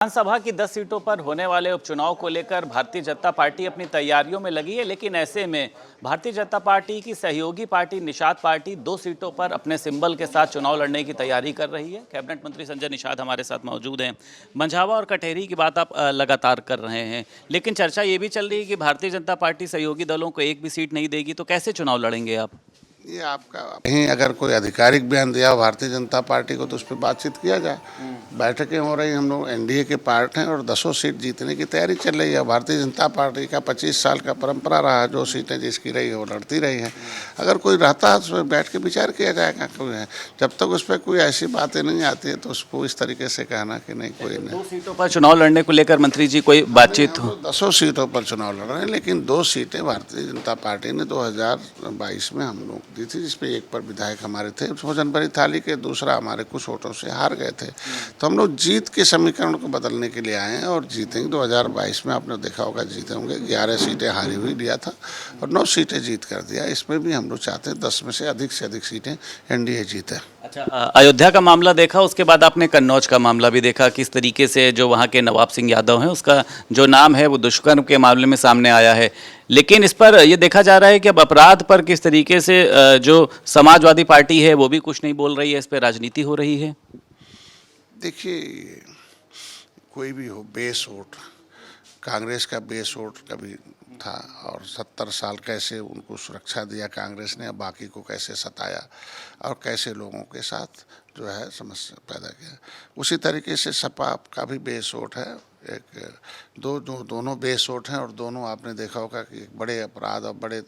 विधानसभा की 10 सीटों पर होने वाले उपचुनाव को लेकर भारतीय जनता पार्टी अपनी तैयारियों में लगी है, लेकिन ऐसे में भारतीय जनता पार्टी की सहयोगी पार्टी निषाद पार्टी 2 सीटों पर अपने सिंबल के साथ चुनाव लड़ने की तैयारी कर रही है। कैबिनेट मंत्री संजय निषाद हमारे साथ मौजूद हैं। मंझावा और कटहरी की बात आप लगातार कर रहे हैं, लेकिन चर्चा ये भी चल रही है कि भारतीय जनता पार्टी सहयोगी दलों को एक भी सीट नहीं देगी, तो कैसे चुनाव लड़ेंगे आप? ये आपका कहीं अगर कोई आधिकारिक बयान दिया हो भारतीय जनता पार्टी को तो उस पर बातचीत किया जाए। बैठकें हो रही, हम लोग एनडीए के पार्ट हैं और 10 सीट जीतने की तैयारी चल रही है। भारतीय जनता पार्टी का 25 साल का परंपरा रहा, जो सीटें जिसकी रही है वो लड़ती रही हैं। अगर कोई रहता है उसमें बैठ के विचार किया जाएगा। कोई है, जब तक उस पर कोई ऐसी बातें नहीं आती है तो उसको इस तरीके से कहना कि नहीं कोई नहीं। 2 सीटों पर चुनाव लड़ने को लेकर मंत्री जी कोई बातचीत हो? 10 सीटों पर चुनाव लड़ रहे हैं, लेकिन 2 सीटें भारतीय जनता पार्टी ने 2022 में हम लोग दी थी, जिसपे एक पर विधायक हमारे थे भोजन भरी थाली के, दूसरा हमारे कुछ वोटों से हार गए थे। तो हम लोग जीत के समीकरण को बदलने के लिए आए हैं और जीतेंगे। 2022 में आपने देखा होगा जीते होंगे, 11 सीटें हारी हुई लिया था और 9 सीटें जीत कर दिया। इसमें भी हम लोग चाहते हैं 10 में से अधिक सीटें एनडीए जीते। अच्छा, अयोध्या का मामला देखा, उसके बाद आपने कन्नौज का मामला भी देखा, किस तरीके से जो वहाँ के नवाब सिंह यादव हैं उसका जो नाम है वो दुष्कर्म के मामले में सामने आया है। लेकिन इस पर ये देखा जा रहा है कि अब अपराध पर किस तरीके से जो समाजवादी पार्टी है वो भी कुछ नहीं बोल रही है, इस पर राजनीति हो रही है। देखिए, कोई भी हो, बेस वोट, कांग्रेस का बेस वोट कभी था और 70 साल कैसे उनको सुरक्षा दिया कांग्रेस ने, बाकी को कैसे सताया और कैसे लोगों के साथ जो है समस्या पैदा किया। उसी तरीके से सपा का भी बेस वोट है। दोनों बेस वोट हैं और दोनों आपने देखा होगा कि बड़े अपराध और बड़े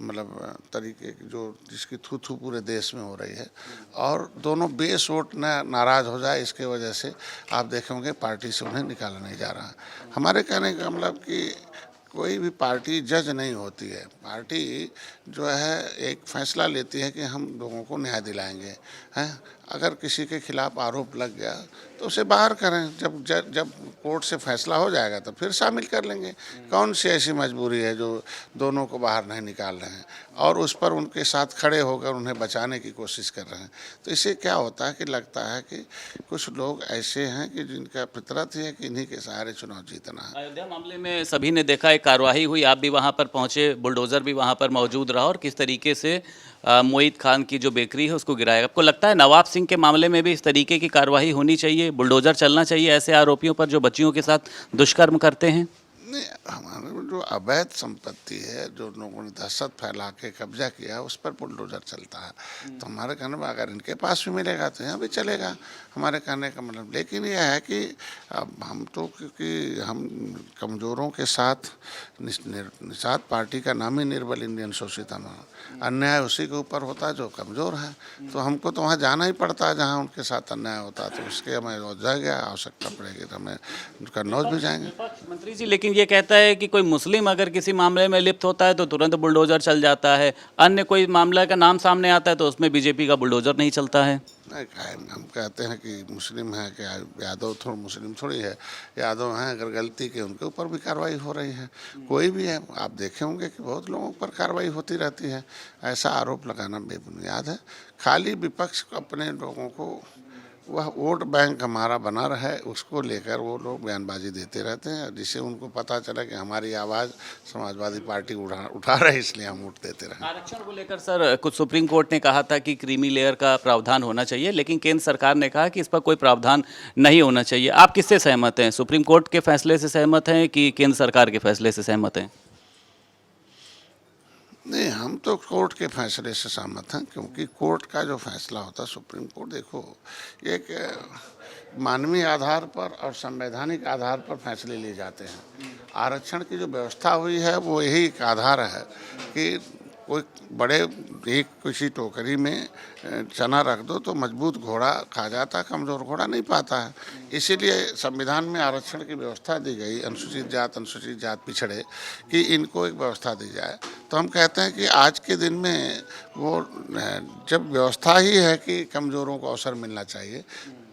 मतलब तरीके जो जिसकी थू थू पूरे देश में हो रही है, और दोनों बेस वोट नाराज़ हो जाए इसके वजह से आप देखेंगे पार्टी से उन्हें निकाला नहीं जा रहा। हमारे कहने का मतलब कि कोई भी पार्टी जज नहीं होती है। पार्टी जो है एक फैसला लेती है कि हम लोगों को न्याय दिलाएंगे, हैं। अगर किसी के खिलाफ आरोप लग गया तो उसे बाहर करें, जब कोर्ट से फैसला हो जाएगा तो फिर शामिल कर लेंगे। कौन सी ऐसी मजबूरी है जो दोनों को बाहर नहीं निकाल रहे हैं और उस पर उनके साथ खड़े होकर उन्हें बचाने की कोशिश कर रहे हैं। तो इससे क्या होता है कि लगता है कि कुछ लोग ऐसे हैं कि जिनका फितरत ही है कि इन्हीं के सहारे चुनाव जीतना है। अयोध्या मामले में सभी ने देखा, एक कार्यवाही हुई, आप भी वहां पर पहुंचे, बुलडोजर भी वहां पर मौजूद रहा और किस तरीके से मोहित खान की जो बेकरी है उसको गिराया। आपको लगता है नवाब सिंह के मामले में भी इस तरीके की कार्यवाही होनी चाहिए, बुलडोजर चलना चाहिए ऐसे आरोपियों पर जो बच्चियों के साथ दुष्कर्म करते हैं? नहीं, हमारे जो अवैध संपत्ति है, जो लोगों ने दहशत फैला के कब्जा किया, उस पर बुलडोजर चलता है। तो हमारे कहने में अगर इनके पास भी मिलेगा तो यहाँ भी चलेगा, हमारे कहने का मतलब। लेकिन यह है कि अब हम तो, क्योंकि हम कमज़ोरों के साथ, निषाद पार्टी का नाम ही निर्बल इंडियन शोषित है, अन्याय उसी के ऊपर होता है जो कमज़ोर है। तो हमको तो वहाँ जाना ही पड़ता है जहाँ उनके साथ अन्याय होता है। तो उसके हमें अयोध्या गया, आवश्यकता पड़ेगी तो हमें कन्नौज भी जाएंगे। मंत्री जी, लेकिन ये कहता है कि कोई मुस्लिम अगर किसी मामले में लिप्त होता है तो तुरंत बुलडोजर चल जाता है, अन्य कोई मामला का नाम सामने आता है तो उसमें बीजेपी का बुलडोजर नहीं चलता है। नहीं, हम कहते हैं कि मुस्लिम है क्या, यादव थोड़ा मुस्लिम थोड़ी है, यादव हैं, अगर गलती के उनके ऊपर भी कार्रवाई हो रही है। कोई भी है, आप देखे होंगे कि बहुत लोगों पर कार्रवाई होती रहती है। ऐसा आरोप लगाना बेबुनियाद है। खाली विपक्ष अपने लोगों को, वह वोट बैंक हमारा बना रहा है, उसको लेकर वो लोग बयानबाजी देते रहते हैं, जिससे उनको पता चला कि हमारी आवाज़ समाजवादी पार्टी उठा रही है, इसलिए हम वोट देते रहे। आरक्षण को लेकर सर कुछ सुप्रीम कोर्ट ने कहा था कि क्रीमी लेयर का प्रावधान होना चाहिए, लेकिन केंद्र सरकार ने कहा कि इस पर कोई प्रावधान नहीं होना चाहिए। आप किससे सहमत हैं? सुप्रीम कोर्ट के फैसले से सहमत हैं कि केंद्र सरकार के फैसले से सहमत हैं? नहीं, हम तो कोर्ट के फैसले से सहमत हैं, क्योंकि कोर्ट का जो फैसला होता है, सुप्रीम कोर्ट, देखो, एक मानवीय आधार पर और संवैधानिक आधार पर फैसले लिए जाते हैं। आरक्षण की जो व्यवस्था हुई है वो यही एक आधार है कि कोई बड़े एक किसी टोकरी में चना रख दो तो मजबूत घोड़ा खा जाता, कमज़ोर घोड़ा नहीं पाता है। इसीलिए संविधान में आरक्षण की व्यवस्था दी गई, अनुसूचित जात पिछड़े कि इनको एक व्यवस्था दी जाए। तो हम कहते हैं कि आज के दिन में वो जब व्यवस्था ही है कि कमज़ोरों को अवसर मिलना चाहिए,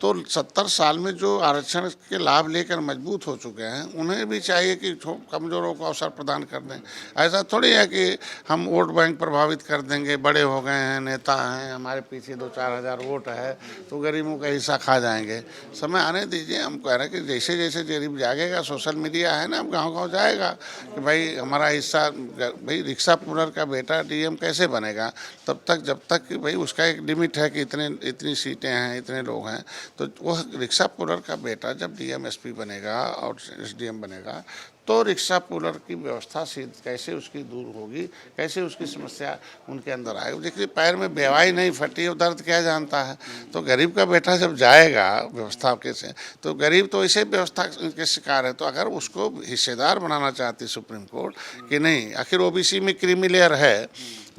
तो 70 साल में जो आरक्षण के लाभ लेकर मजबूत हो चुके हैं उन्हें भी चाहिए कि कमज़ोरों को अवसर प्रदान कर दें। ऐसा थोड़ी है कि हम वोट बैंक प्रभावित कर देंगे, बड़े हो गए हैं, नेता हैं, हमारे पीछे 2-4 हज़ार वोट है तो गरीबों का हिस्सा खा जाएंगे। समय आने दीजिए। हम कह रहे हैं कि जैसे जैसे गरीब जागेगा, सोशल मीडिया है ना, अब गाँव-गाँव जाएगा कि भाई हमारा हिस्सा, भाई रिक्शा पुलर का बेटा डीएम कैसे बनेगा तब तक जब तक कि भाई उसका एक लिमिट है कि इतनी सीटें हैं, इतने लोग हैं। तो वह रिक्शा पुलर का बेटा जब डीएम एसपी बनेगा और एसडीएम बनेगा तो रिक्शा पुलर की व्यवस्था कैसे उसकी दूर होगी, कैसे उसकी समस्या उनके अंदर आएगी। देखिए पैर में बेवाई नहीं फटी और दर्द क्या जानता है। तो गरीब का बेटा जब जाएगा व्यवस्था के से, तो गरीब तो इसे व्यवस्था के शिकार है। तो अगर उसको हिस्सेदार बनाना चाहती सुप्रीम कोर्ट कि नहीं, आखिर ओबीसी में क्रीमी लेयर है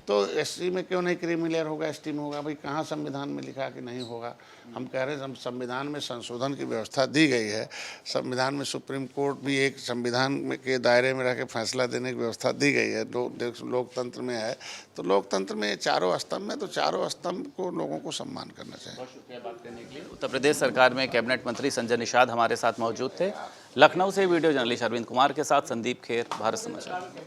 तो एससी में क्यों नहीं क्रीमी लेयर होगा, एसटी में होगा? भाई कहाँ संविधान में लिखा कि नहीं होगा? हम कह रहे हैं संविधान में संशोधन की व्यवस्था दी गई है। संविधान में सुप्रीम कोर्ट भी एक संविधान के दायरे में रह के फैसला देने की व्यवस्था दी गई है। लोकतंत्र में है तो लोकतंत्र में चारों स्तंभ में, तो चारों स्तंभ को लोगों को सम्मान करना चाहिए। बहुत शुक्रिया बात करने के लिए। उत्तर प्रदेश सरकार में कैबिनेट मंत्री संजय निषाद हमारे साथ मौजूद थे। लखनऊ से वीडियो जर्नलिस्ट अरविंद कुमार के साथ संदीप खेर, भारत समाचार।